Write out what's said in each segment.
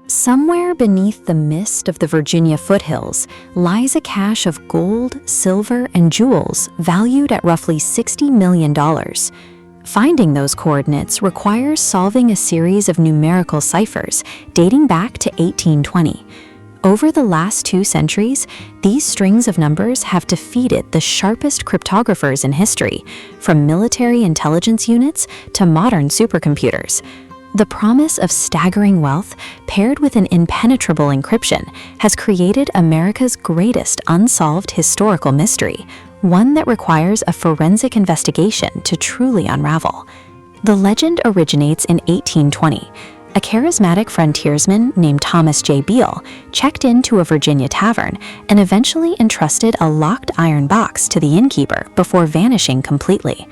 Somewhere beneath the mist of the Virginia foothills lies a cache of gold, silver, and jewels valued at roughly $60 million. Finding those coordinates requires solving a series of numerical ciphers dating back to 1820. Over the last 2 centuries, these strings of numbers have defeated the sharpest cryptographers in history, from military intelligence units to modern supercomputers. The promise of staggering wealth, paired with an impenetrable encryption, has created America's greatest unsolved historical mystery, one that requires a forensic investigation to truly unravel. The legend originates in 1820. A charismatic frontiersman named Thomas J. Beale checked into a Virginia tavern and eventually entrusted a locked iron box to the innkeeper before vanishing completely.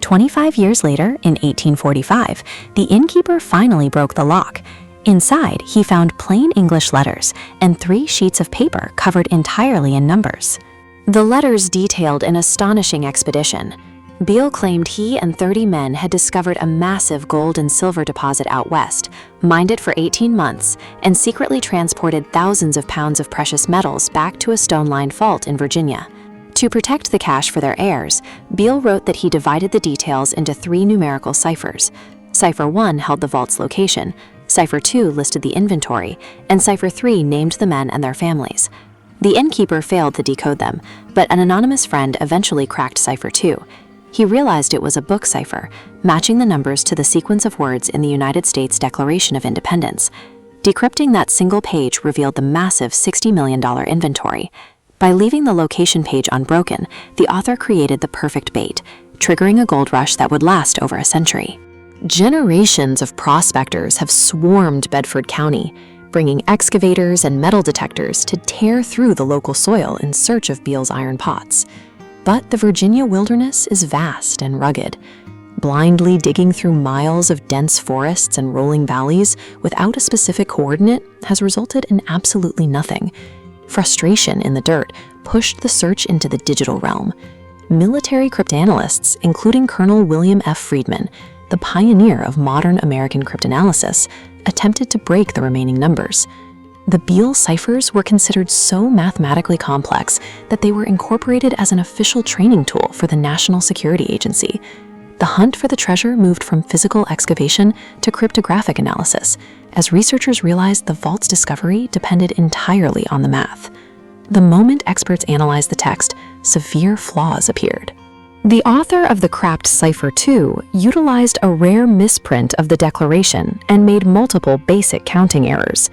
25 years later, in 1845, the innkeeper finally broke the lock. Inside, he found plain English letters and 3 sheets of paper covered entirely in numbers. The letters detailed an astonishing expedition. Beale claimed he and 30 men had discovered a massive gold and silver deposit out west, mined it for 18 months, and secretly transported thousands of pounds of precious metals back to a stone-lined vault in Virginia. To protect the cache for their heirs, Beale wrote that he divided the details into 3 numerical ciphers. Cipher 1 held the vault's location, Cipher 2 listed the inventory, and Cipher 3 named the men and their families. The innkeeper failed to decode them, but an anonymous friend eventually cracked Cipher 2. He realized it was a book cipher, matching the numbers to the sequence of words in the United States Declaration of Independence. Decrypting that single page revealed the massive $60 million inventory. By leaving the location page unbroken, the author created the perfect bait, triggering a gold rush that would last over a century. Generations of prospectors have swarmed Bedford County, bringing excavators and metal detectors to tear through the local soil in search of Beale's iron pots. But the Virginia wilderness is vast and rugged. Blindly digging through miles of dense forests and rolling valleys without a specific coordinate has resulted in absolutely nothing. Frustration in the dirt pushed the search into the digital realm. Military cryptanalysts, including Colonel William F. Friedman, the pioneer of modern American cryptanalysis, attempted to break the remaining numbers. The Beale ciphers were considered so mathematically complex that they were incorporated as an official training tool for the National Security Agency. The hunt for the treasure moved from physical excavation to cryptographic analysis, as researchers realized the vault's discovery depended entirely on the math. The moment experts analyzed the text, severe flaws appeared. The author of the cracked Cipher 2 utilized a rare misprint of the declaration and made multiple basic counting errors.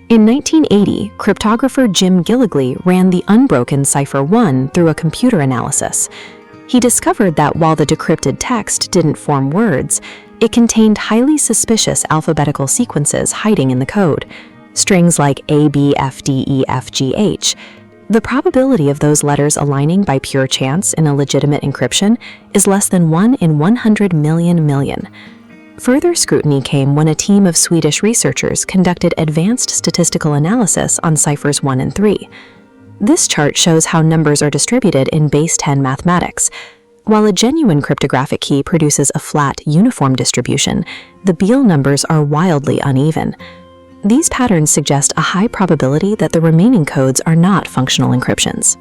In 1980, cryptographer Jim Gilligley ran the unbroken Cipher 1 through a computer analysis. He discovered that while the decrypted text didn't form words, it contained highly suspicious alphabetical sequences hiding in the code, strings like A, B, F, D, E, F, G, H. The probability of those letters aligning by pure chance in a legitimate encryption is less than 1 in 100 million. Further scrutiny came when a team of Swedish researchers conducted advanced statistical analysis on ciphers 1 and 3. This chart shows how numbers are distributed in base 10 mathematics. While a genuine cryptographic key produces a flat, uniform distribution, the Beale numbers are wildly uneven. These patterns suggest a high probability that the remaining codes are not functional encryptions.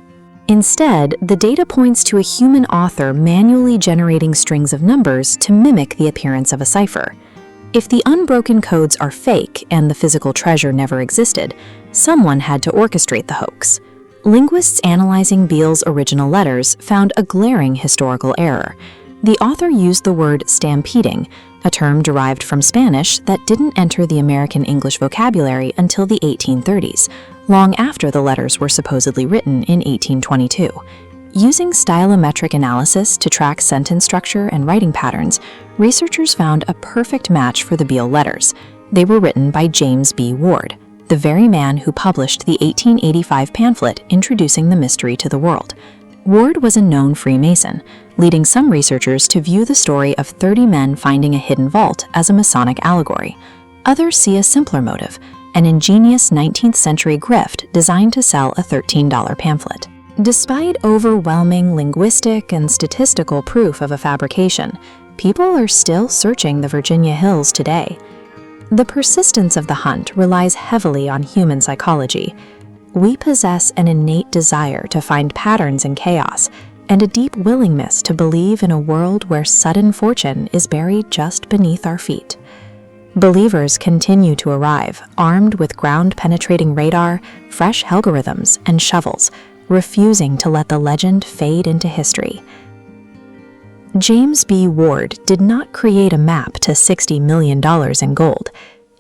Instead, the data points to a human author manually generating strings of numbers to mimic the appearance of a cipher. If the unbroken codes are fake and the physical treasure never existed, someone had to orchestrate the hoax. Linguists analyzing Beale's original letters found a glaring historical error. The author used the word stampeding, a term derived from Spanish that didn't enter the American English vocabulary until the 1830s, long after the letters were supposedly written in 1822. Using stylometric analysis to track sentence structure and writing patterns, researchers found a perfect match for the Beale letters. They were written by James B. Ward, the very man who published the 1885 pamphlet introducing the mystery to the world. Ward was a known Freemason, leading some researchers to view the story of 30 men finding a hidden vault as a Masonic allegory. Others see a simpler motive, an ingenious 19th century grift designed to sell a $13 pamphlet. Despite overwhelming linguistic and statistical proof of a fabrication, people are still searching the Virginia hills today. The persistence of the hunt relies heavily on human psychology. We possess an innate desire to find patterns in chaos and a deep willingness to believe in a world where sudden fortune is buried just beneath our feet. Believers continue to arrive, armed with ground-penetrating radar, fresh algorithms, and shovels, refusing to let the legend fade into history. James B. Ward did not create a map to $60 million in gold.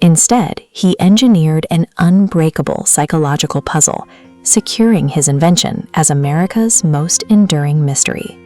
Instead, he engineered an unbreakable psychological puzzle, securing his invention as America's most enduring mystery.